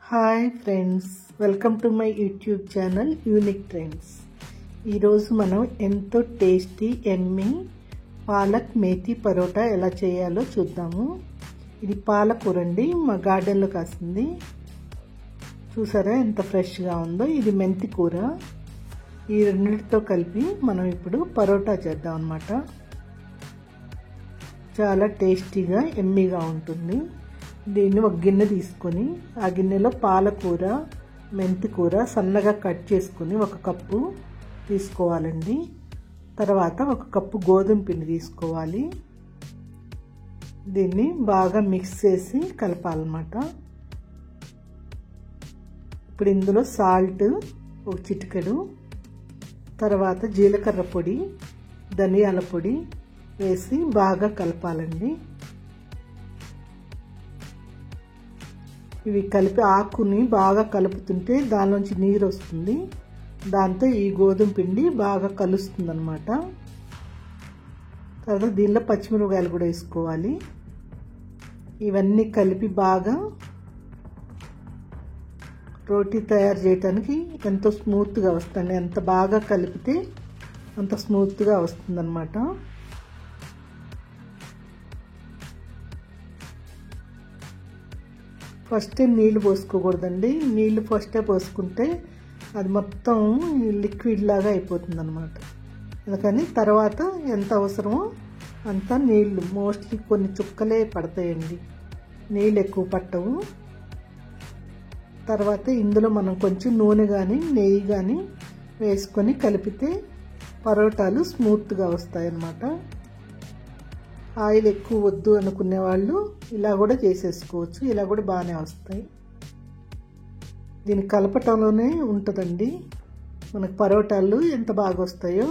Hi friends, welcome to my YouTube channel unique trends. ఈరోజు మనం ఎంతో టేస్టీ ఎమ్మీ పాలక్ మేథీ పరోటా ఎలా చేయాలో చూద్దాము. ఇది పాలకూర అండి, మా గార్డెన్లో కాసింది. చూసారా ఎంత ఫ్రెష్గా ఉందో. ఇది మెంతి కూర. ఈ రెండింటితో కలిపి మనం ఇప్పుడు పరోటా చేద్దాం అన్నమాట. చాలా టేస్టీగా ఎమ్మీగా ఉంటుంది. దీన్ని ఒక గిన్నె తీసుకొని ఆ గిన్నెలో పాలకూర, మెంతి కూర సన్నగా కట్ చేసుకుని 1 కప్పు తీసుకోవాలండి. తర్వాత 1 కప్పు గోధుమ పిండి తీసుకోవాలి. దీన్ని బాగా మిక్స్ చేసి కలపాలన్నమాట. ఇప్పుడు ఇందులో సాల్ట్ 1 చిటికెడు, తర్వాత జీలకర్ర పొడి, ధనియాల పొడి వేసి బాగా కలపాలండి. ఇవి కలిపి ఆకుని బాగా కలుపుతుంటే దానిలోంచి నీరు వస్తుంది. దాంతో ఈ గోధుమ పిండి బాగా కలుస్తుంది అన్నమాట. తర్వాత దీనిలో పచ్చిమిరపకాయలు కూడా వేసుకోవాలి. ఇవన్నీ కలిపి బాగా రోటీ తయారు చేయడానికి ఎంతో స్మూత్గా వస్తుంది. ఎంత బాగా కలిపితే అంత స్మూత్గా వస్తుంది అన్నమాట. ఫస్ట్ నీళ్ళు పోసుకోకూడదండి. నీళ్ళు ఫస్టే పోసుకుంటే అది మొత్తం లిక్విడ్ లాగా అయిపోతుంది అన్నమాట. అందుకని తర్వాత ఎంత అవసరమో అంత నీళ్ళు, మోస్ట్లీ కొన్ని చుక్కలే పడతాయండి, నీళ్ళు ఎక్కువ పట్టవు. తర్వాత ఇందులో మనం కొంచెం నూనె కానీ నెయ్యి కానీ వేసుకొని కలిపితే పరోటాలు స్మూత్గా వస్తాయి అన్నమాట. ఆయిల్ ఎక్కువ వద్దు అనుకునే వాళ్ళు ఇలా కూడా చేసేసుకోవచ్చు. ఇలా కూడా బాగానే వస్తాయి. దీని కలపటంలోనే ఉంటుందండి మనకు పరోటాలు ఎంత బాగా వస్తాయో.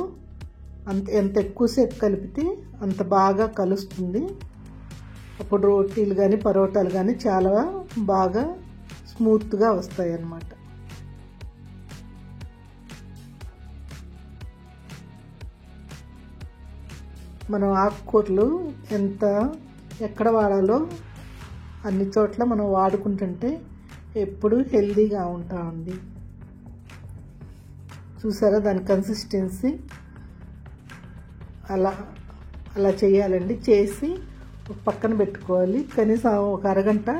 ఎంత ఎక్కువసేపు కలిపితే అంత బాగా కలుస్తుంది. అప్పుడు రోటీలు కానీ పరోటాలు కానీ చాలా బాగా స్మూత్గా వస్తాయి అన్నమాట. మనం ఆకుకూరలు ఎక్కడ వాడాలో అన్ని చోట్ల మనం వాడుకుంటుంటే ఎప్పుడు హెల్దీగా ఉంటామండి. చూసారా దాని కన్సిస్టెన్సీ అలా చేయాలండి. చేసి పక్కన పెట్టుకోవాలి. కనీసం 1 అరగంట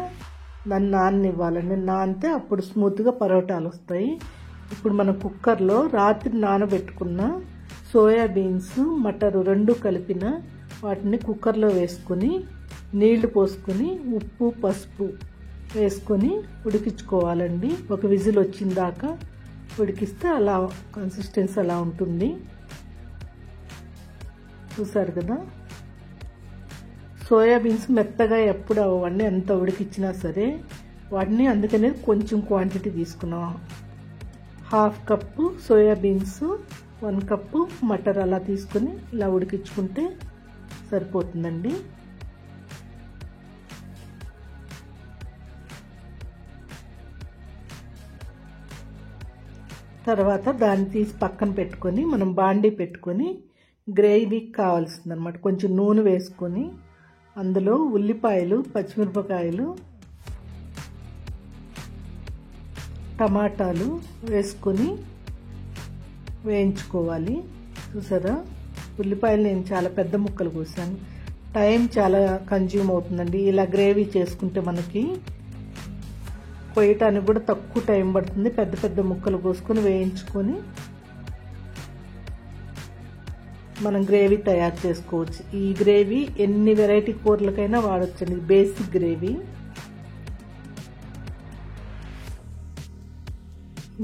దాన్ని నాననివ్వాలండి. నానితే అప్పుడు స్మూత్గా పరోటాలు వస్తాయి. ఇప్పుడు మనం కుక్కర్లో రాత్రి నానబెట్టుకున్న సోయాబీన్స్, మటరు 2 కలిపిన వాటిని కుక్కర్లో వేసుకొని నీళ్లు పోసుకొని ఉప్పు, పసుపు వేసుకొని ఉడికించుకోవాలండి. 1 విజిల్ వచ్చిన దాకా ఉడికిస్తే అలా కన్సిస్టెన్సీ అలా ఉంటుంది. చూసారు కదా. సోయాబీన్స్ మెత్తగా ఎప్పుడు అవ్వండి ఎంత ఉడికిచ్చినా సరే. వాటిని అందుకనే కొంచెం క్వాంటిటీ తీసుకున్నాం. 1/2 కప్పు సోయాబీన్స్, 1 కప్పు మటర్ అలా తీసుకొని ఇలా ఉడికించుకుంటే సరిపోతుందండి. తర్వాత దాన్ని తీసి పక్కన పెట్టుకొని మనం బాండీ పెట్టుకొని గ్రేవీకి కావాల్సిందనమాట కొంచెం నూనె వేసుకొని అందులో ఉల్లిపాయలు, పచ్చిమిరపకాయలు, టమాటాలు వేసుకొని వేయించుకోవాలి. చూసారా ఉల్లిపాయలు నేను చాలా పెద్ద ముక్కలు కోసాను. టైం చాలా కన్జ్యూమ్ అవుతుందండి. ఇలా గ్రేవీ చేసుకుంటే మనకి కోయటానికి కూడా తక్కువ టైం పడుతుంది. పెద్ద పెద్ద ముక్కలు కోసుకొని వేయించుకొని మనం గ్రేవీ తయారు చేసుకోవచ్చు. ఈ గ్రేవీ ఎన్ని వెరైటీ కూరలకైనా వాడొచ్చండి. Basic gravy.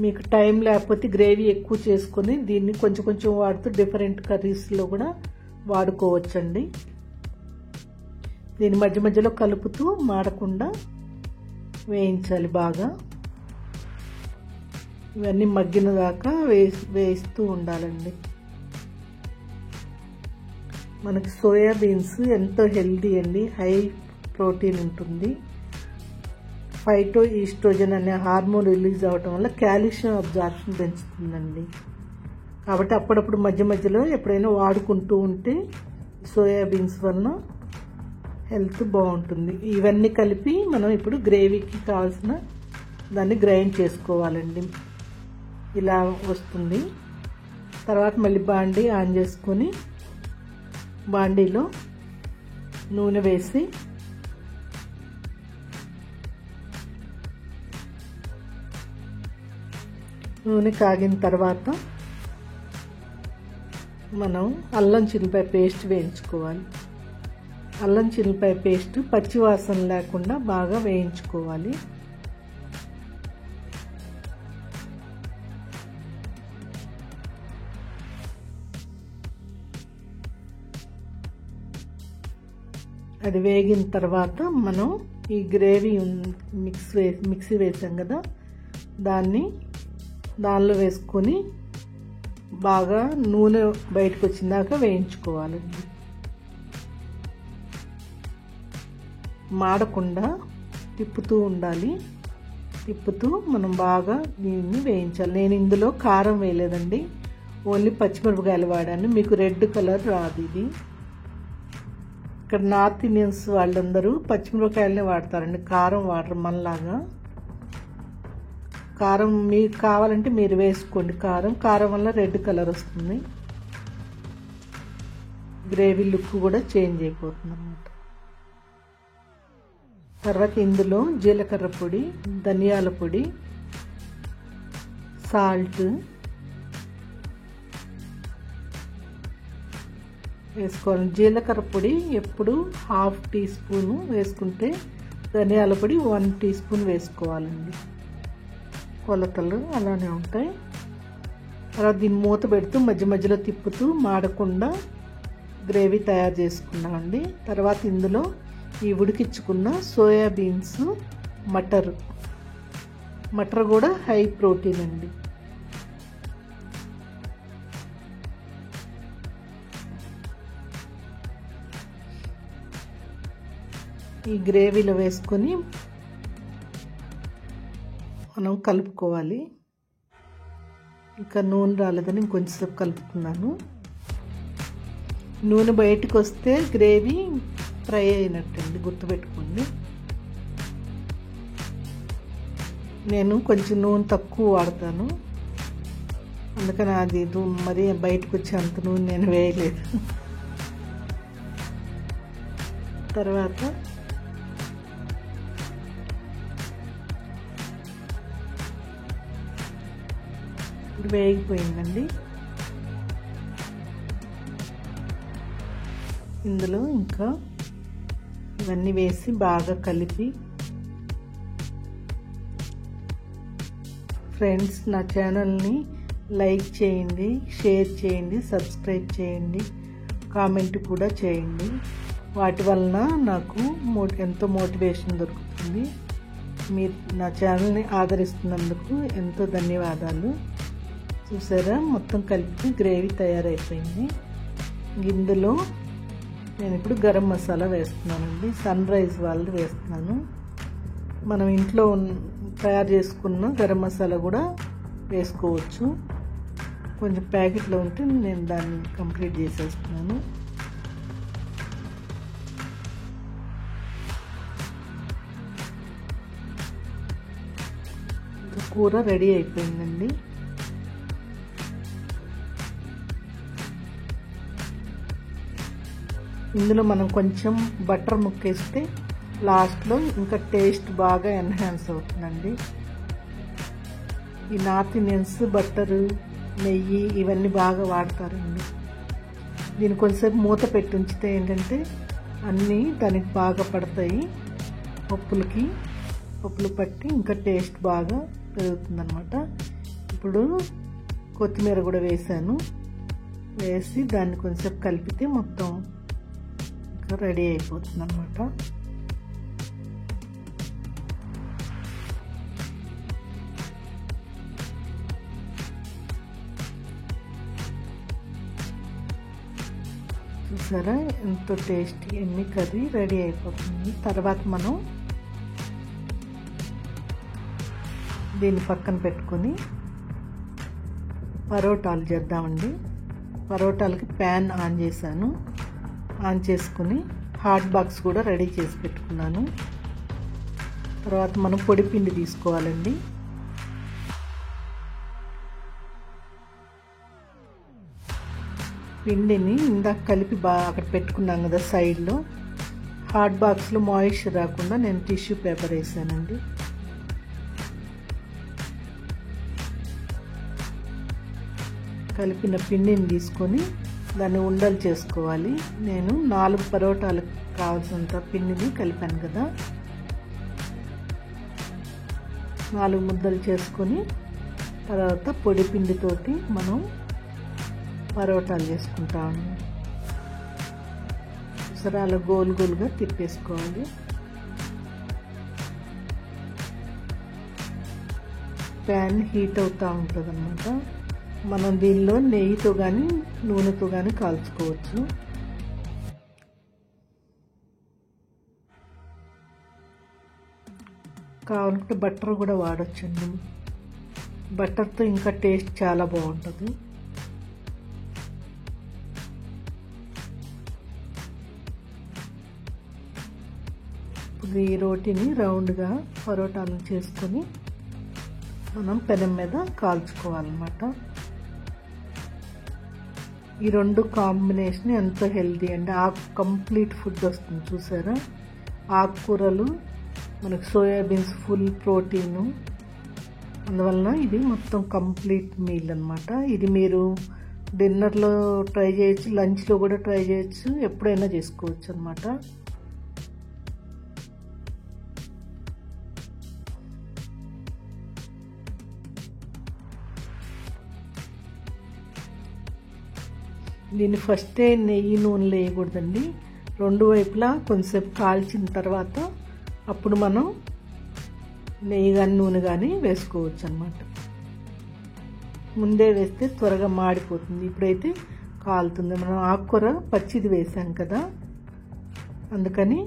మీకు టైం లేకపోతే గ్రేవీ ఎక్కువ చేసుకొని దీన్ని కొంచెం కొంచెం వాడుతూ డిఫరెంట్ కర్రీస్లో కూడా వాడుకోవచ్చండి. దీని మధ్య మధ్యలో కలుపుతూ మాడకుండా వేయించాలి బాగా. ఇవన్నీ మగ్గిన దాకా వేస్తూ ఉండాలండి. మనకి సోయాబీన్స్ ఎంతో హెల్దీ అండి. హై ప్రోటీన్ ఉంటుంది. ఫైటో ఈస్ట్రోజన్ అనే హార్మోన్ రిలీజ్ అవ్వటం వల్ల కాల్షియం అబ్జార్ప్షన్ పెంచుతుందండి. కాబట్టి అప్పుడప్పుడు మధ్య మధ్యలో ఎప్పుడైనా వాడుకుంటూ ఉంటే సోయాబీన్స్ వలన హెల్త్ బాగుంటుంది. ఇవన్నీ కలిపి మనం ఇప్పుడు గ్రేవీకి కావాల్సిన దాన్ని గ్రైండ్ చేసుకోవాలండి. ఇలా వస్తుంది. తర్వాత మళ్ళీ బాండీ ఆన్ చేసుకొని బాండీలో నూనె వేసి నూనె కాగిన తర్వాత మనం అల్లం చిల్లిపాయ పేస్ట్ వేయించుకోవాలి. అల్లం చిల్లిపాయ పేస్ట్ పచ్చివాసన లేకుండా బాగా వేయించుకోవాలి. అది వేగిన తర్వాత మనం ఈ గ్రేవీ మిక్సీ వేసాం కదా, దానిలో వేసుకొని బాగా నూనె బయటకు వచ్చిందాక వేయించుకోవాలండి. మాడకుండా తిప్పుతూ ఉండాలి. తిప్పుతూ మనం బాగా దీన్ని వేయించాలి. నేను ఇందులో కారం వేయలేదండి, ఓన్లీ పచ్చిమిరపకాయలు వాడాను. మీకు రెడ్ కలర్ రాదు. ఇది ఇక్కడ నార్త్ ఇండియన్స్ వాళ్ళందరూ పచ్చిమిరపకాయలనే వాడతారండి, కారం వాడరు మనలాగా. కారం మీకు కావాలంటే మీరు వేసుకోండి. కారం వల్ల రెడ్ కలర్ వస్తుంది. గ్రేవీ లుక్ కూడా చేంజ్ అయిపోతుంది అన్నమాట. తర్వాత ఇందులో జీలకర్ర పొడి, ధనియాల పొడి, సాల్ట్ వేసుకోవాలి. జీలకర్ర పొడి ఎప్పుడు 1/2 టీ స్పూను వేసుకుంటే ధనియాల పొడి 1 టీ స్పూన్ వేసుకోవాలండి. కొలతలు అలానే ఉంటాయి. తర్వాత దీన్ని మూత పెడుతూ మధ్య మధ్యలో తిప్పుతూ మాడకుండా గ్రేవీ తయారు చేసుకున్నామండి. తర్వాత ఇందులో ఈ ఉడికించుకున్న సోయాబీన్స్, మటర్ కూడా హై ప్రోటీన్ అండి. ఈ గ్రేవీలో వేసుకొని మనం కలుపుకోవాలి. ఇంకా నూనె రాలేదని ఇంకొంచెంసేపు కలుపుతున్నాను. నూనె బయటకు వస్తే గ్రేవీ ఫ్రై అయినట్టండి, గుర్తుపెట్టుకోండి. నేను కొంచెం నూనె తక్కువ వాడతాను, అందుకని అది మరీ బయటకు వచ్చే అంత నూనె నేను వేయలేదు. తర్వాత వేగిపోయిందండి. ఇందులో ఇంకా ఇవన్నీ వేసి బాగా కలిపి, ఫ్రెండ్స్ నా ఛానల్ని లైక్ చేయండి, షేర్ చేయండి, సబ్స్క్రైబ్ చేయండి, కామెంట్ కూడా చేయండి. వాటి వలన నాకు ఎంతో మోటివేషన్ దొరుకుతుంది. మీరు నా ఛానల్ని ఆదరిస్తున్నందుకు ఎంతో ధన్యవాదాలు. చూసారా, మొత్తం కలిపి గ్రేవీ తయారైపోయింది. ఇందులో నేను ఇప్పుడు గరం మసాలా వేస్తున్నానండి. సన్ రైజ్ వాళ్ళది వేస్తున్నాను. మనం ఇంట్లో తయారు చేసుకున్న గరం మసాలా కూడా వేసుకోవచ్చు. కొంచెం ప్యాకెట్లో ఉంటే నేను దాన్ని కంప్లీట్ చేసేస్తున్నాను. కూర రెడీ అయిపోయిందండి. ఇందులో మనం కొంచెం బటర్ ముక్కేస్తే లాస్ట్లో ఇంకా టేస్ట్ బాగా ఎన్హాన్స్ అవుతుందండి. ఈ నార్త్ ఇండియన్స్ బట్టరు, నెయ్యి ఇవన్నీ బాగా వాడతారండి. దీన్ని కొంచెంసేపు మూత పెట్టి ఉంచితే ఏంటంటే అన్నీ దానికి బాగా పడతాయి. పప్పులు పట్టి ఇంకా టేస్ట్ బాగా పెరుగుతుందన్నమాట. ఇప్పుడు కొత్తిమీర కూడా వేసాను. వేసి దాన్ని కొంచెం కలిపితే మొత్తం ఇంకా రెడీ అయిపోతుంది అన్నమాట. చూసారా, ఎంతో టేస్టీ ఎమ్మి కర్రీ రెడీ అయిపోతుంది. తర్వాత మనం దీన్ని పక్కన పెట్టుకొని పరోటాలు చేద్దామండి. పరోటాలకి ప్యాన్ ఆన్ చేశాను. ఆన్ చేసుకుని హాట్ బాక్స్ కూడా రెడీ చేసి పెట్టుకున్నాను. తర్వాత మనం పొడి పిండి తీసుకోవాలండి. పిండిని ఇందాక కలిపి బాగా అక్కడ పెట్టుకున్నాం కదా సైడ్లో, హాట్ బాక్స్లో మాయిశ్చర్ రాకుండా నేను టిష్యూ పేపర్ వేసానండి. కలిపిన పిండిని తీసుకొని దాన్ని ఉండలు చేసుకోవాలి. నేను 4 పరోటాలకు కావాల్సినంత పిండిని కలిపాను కదా, 4 ముద్దలు చేసుకొని తర్వాత పొడి పిండితోటి మనం పరోటాలు చేసుకుంటాము. సరే అలా గోల్ గోల్గా తిప్పేసుకోవాలి. ప్యాన్ హీట్ అవుతూ ఉంటుంది అన్నమాట. మనం దీనిలో నెయ్యితో కానీ నూనెతో కానీ కాల్చుకోవచ్చు. కావాలంటే బటర్ కూడా వాడచ్చండి. బటర్తో ఇంకా టేస్ట్ చాలా బాగుంటుంది. ఇప్పుడు ఈ రోటీని రౌండ్గా పరోటాలు చేసుకొని మనం పెనం మీద కాల్చుకోవాలన్నమాట. ఈ 2 కాంబినేషన్ ఎంతో హెల్తీ అండి. కంప్లీట్ ఫుడ్ వస్తుంది చూసారా. ఆకుకూరలు, మనకు సోయాబీన్స్ ఫుల్ ప్రోటీను, అందువలన ఇది మొత్తం కంప్లీట్ మీల్ అన్నమాట. ఇది మీరు డిన్నర్లో ట్రై చేయొచ్చు, లంచ్లో కూడా ట్రై చేయొచ్చు, ఎప్పుడైనా చేసుకోవచ్చు అన్నమాట. దీన్ని ఫస్టే నెయ్యి నూనెలో వేయకూడదండి. 2 వైపులా కొంచెంసేపు కాల్చిన తర్వాత అప్పుడు మనం నెయ్యి కానీ నూనె కానీ వేసుకోవచ్చు అన్నమాట. ముందే వేస్తే త్వరగా మాడిపోతుంది. ఇప్పుడైతే కాలుతుంది. మనం ఆకుకూర పచ్చిది వేసాం కదా, అందుకని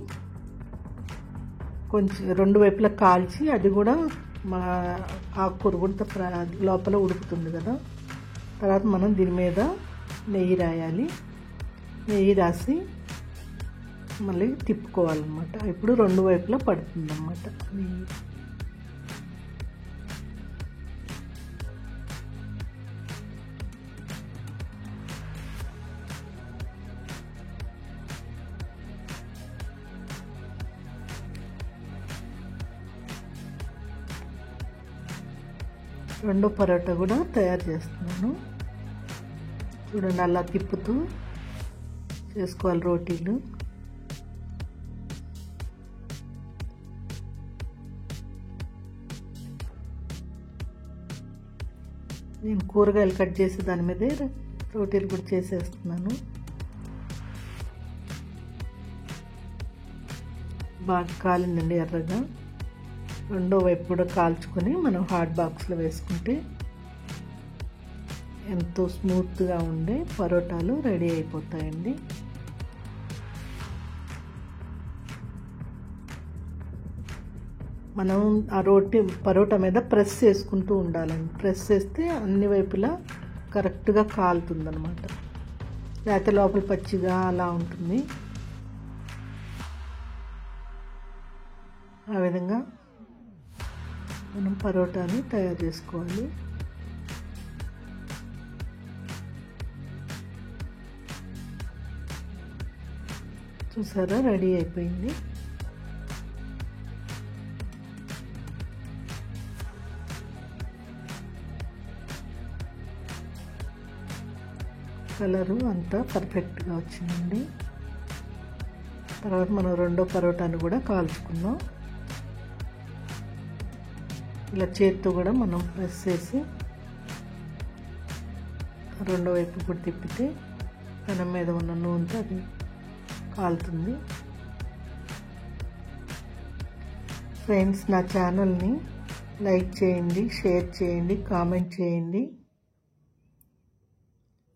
కొంచెం 2 వైపులా కాల్చి అది కూడా మా ఆకుకూర కూడా లోపల ఉడుకుతుంది కదా. తర్వాత మనం దీని మీద నెయ్యి రాయాలి. నెయ్యి రాసి మళ్ళీ తిప్పుకోవాలన్నమాట. ఇప్పుడు 2 వైపులా పడుతుంది అన్నమాట నెయ్యి. రెండో పరోటా కూడా తయారు చేస్తున్నాను. చూడండి, అలా తిప్పుతూ చేసుకోవాలి రోటీలు. నేను కూరగాయలు కట్ చేసి దాని మీదే రోటీలు కూడా చేసేస్తున్నాను. బాగా కాలిందండి ఎర్రగా. రెండో వైపు కూడా కాల్చుకొని మనం హాట్ బాక్స్లో వేసుకుంటే ఎంతో స్మూత్గా ఉండే పరోటాలు రెడీ అయిపోతాయండి. మనం ఆ పరోటా మీద ప్రెస్ చేసుకుంటూ ఉండాలండి. ప్రెస్ చేస్తే అన్ని వైపులా కరెక్ట్గా కాలుతుందన్నమాట. లేకపోతే లోపల పచ్చిగా అలా ఉంటుంది. ఆ విధంగా మనం పరోటాని తయారు చేసుకోవాలి. చూసారా, రెడీ అయిపోయింది. కలరు అంతా పర్ఫెక్ట్గా వచ్చిందండి. తర్వాత మనం రెండో పరోటాను కూడా కాల్చుకున్నాం. ఇలా చేతితో కూడా మనం ప్రెస్ చేసి రెండో వైపు కూడా తిప్పితే పెనం మీద ఉన్న నూనెతో అది కాలుతుంది. ఫ్రెండ్స్, నా ఛానల్ని లైక్ చేయండి, షేర్ చేయండి, కామెంట్ చేయండి.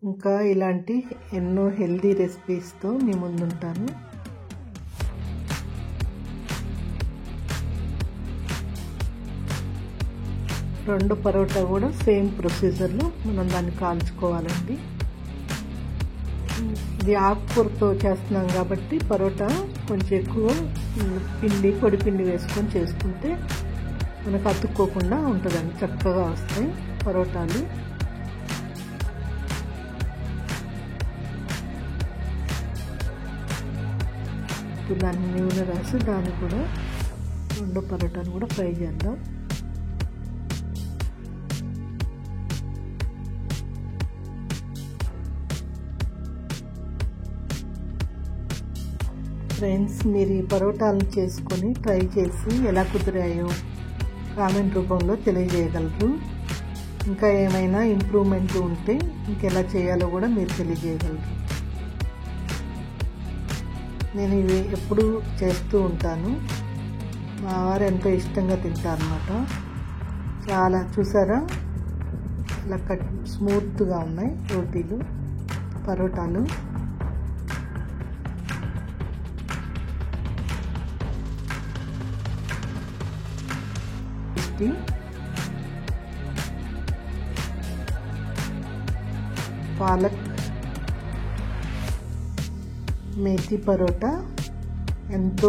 ఇంకా ఇలాంటి ఎన్నో హెల్దీ రెసిపీస్తో మీ ముందుంటాను. రెండు పరోటా కూడా సేమ్ ప్రొసీజర్లో మనం దాన్ని కాల్చుకోవాలండి. ఇది ఆకుకూరతో చేస్తున్నాం కాబట్టి పరోటా కొంచెం ఎక్కువ పొడి పిండి వేసుకొని చేసుకుంటే మనకు అతుక్కోకుండా ఉంటుందండి, చక్కగా వస్తాయి పరోటాలు. ఇప్పుడు దాన్ని నూనె రాసి దాన్ని కూడా రెండో పరోటాను కూడా ఫ్రై చేద్దాం. ఫ్రెండ్స్, మీరు ఈ పరోటాలు చేసుకొని ట్రై చేసి ఎలా కుదిరాయో కామెంట్ రూపంలో తెలియజేయగలరు. ఇంకా ఏమైనా ఇంప్రూవ్మెంట్ ఉంటే ఇంకెలా చేయాలో కూడా మీరు తెలియజేయగలరు. నేను ఇవి ఎప్పుడు చేస్తూ ఉంటాను. మా వారు ఎంతో ఇష్టంగా తింటారు అన్నమాట. చాలా చూసారా, ఇలా స్మూత్గా ఉన్నాయి పరోటాలు. పాలక్ మేథీ పరోటా ఎంతో